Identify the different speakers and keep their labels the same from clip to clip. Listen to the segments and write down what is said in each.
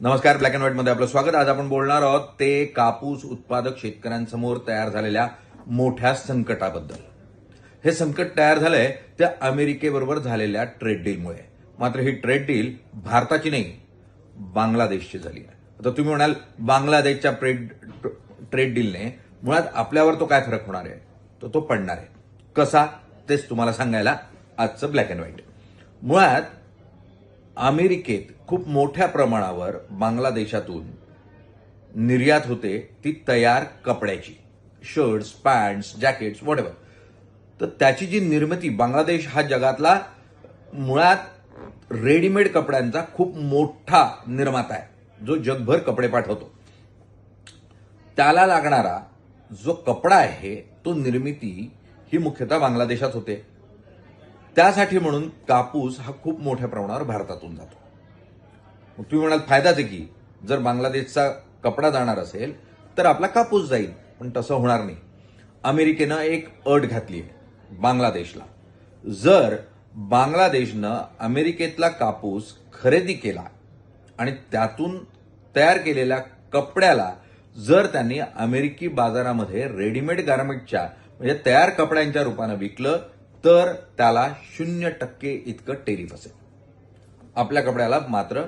Speaker 1: नमस्कार, black and white मध्ये आपलं स्वागत. आज आपण बोलणार आहोत ते कापूस उत्पादक शेतकऱ्यांसमोर तयार झालेल्या मोठ्या संकटाबद्दल. हे संकट तयार झालंय त्या अमेरिकेबरोबर झालेल्या ट्रेड डीलमुळे. मात्र ही ट्रेड डील भारताची नाही, बांगलादेशची झाली आहे. आता तुम्ही म्हणाल बांगलादेशच्या ट्रेड डीलने मुळात आपल्यावर तो काय फरक होणार आहे? तो पडणार आहे. कसा? तेच तुम्हाला सांगायला आजचं ब्लॅक अँड व्हाईट. मुळात अमेरिकेत खूप मोठ्या प्रमाणावर बांगलादेशातून निर्यात होते ती तयार कपड्याची, शर्ट्स, पॅन्ट्स, जॅकेट्स, व्हॉटएव्हर. तर त्याची जी निर्मिती, बांगलादेश हा जगातला मुळात रेडीमेड कपड्यांचा खूप मोठा निर्माता आहे, जो जगभर कपडे पाठवतो. त्याला लागणारा जो कपडा आहे तो निर्मिती ही मुख्यतः बांगलादेशात होते. त्यासाठी म्हणून कापूस हा खूप मोठ्या प्रमाणावर भारतातून जातो. मग तुम्ही म्हणाल फायदाच आहे की जर बांगलादेशचा कपडा जाणार असेल तर आपला कापूस जाईल, पण तसं होणार नाही. अमेरिकेनं एक अट घातली आहे बांगलादेशला. जर बांगलादेशनं अमेरिकेतला कापूस खरेदी केला आणि त्यातून तयार केलेल्या कपड्याला जर त्यांनी अमेरिकी बाजारामध्ये रेडीमेड गारमेंटच्या म्हणजे तयार कपड्यांच्या रूपानं विकलं तर त्याला 0% इतकं टेरिफ असेल. आपल्या कपड्याला मात्र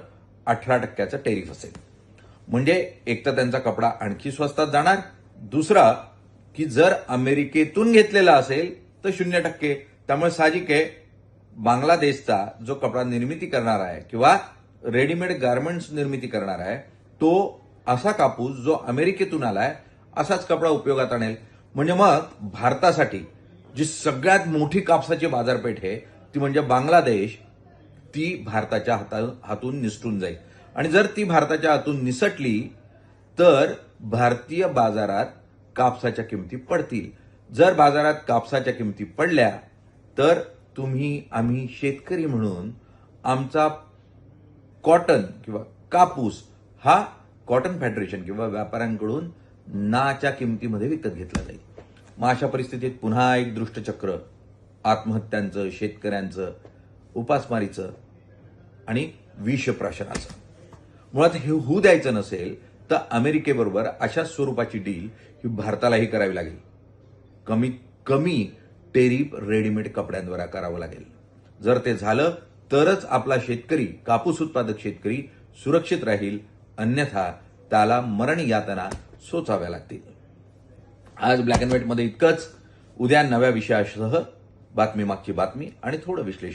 Speaker 1: 18% टेरिफ असेल. म्हणजे एक तर त्यांचा कपडा आणखी स्वस्तात जाणार, दुसरा की जर अमेरिकेतून घेतलेला असेल तर 0%. त्यामुळे साहजिक आहे बांगलादेशचा जो कपडा निर्मिती करणार आहे किंवा रेडीमेड गारमेंट्स निर्मिती करणार आहे तो असा कापूस जो अमेरिकेतून आलाय असाच कपडा उपयोगात आणेल. म्हणजे मग भारतासाठी जी सगळ्यात मोठी कापसाची बाजारपेठ आहे ती म्हणजे बांगलादेश, ती भारताच्या हातून निसटून जाईल. आणि जर ती भारताच्या हातून निसटली तर भारतीय बाजारात कापसाच्या किमती पडतील. जर बाजारात कापसाच्या किमती पडल्या तर आम्ही शेतकरी म्हणून आमचा कॉटन किंवा कापूस हा कॉटन फेडरेशन किंवा व्यापाऱ्यांकडून नाच्या किमतीमध्ये विकत घेतला जाईल. मग अशा परिस्थितीत पुन्हा एक दृष्टचक्र आत्महत्यांचं, शेतकऱ्यांचं, उपासमारीचं आणि विषप्राशनाचं. मुळात हे होऊ द्यायचं नसेल तर अमेरिकेबरोबर अशा स्वरूपाची डील ही भारतालाही करावी लागेल. कमीत कमी टेरिफ रेडीमेड कपड्यांद्वारे करावं लागेल. जर ते झालं तरच आपला शेतकरी, कापूस उत्पादक शेतकरी सुरक्षित राहील, अन्यथा त्याला मरण यातना सोसाव्या लागतील. आज ब्लॅक अँड व्हाईट मध्ये इतकंच. उद्या नव्या विषयासह बातमी मागची बातमी आणि थोडं विश्लेषण.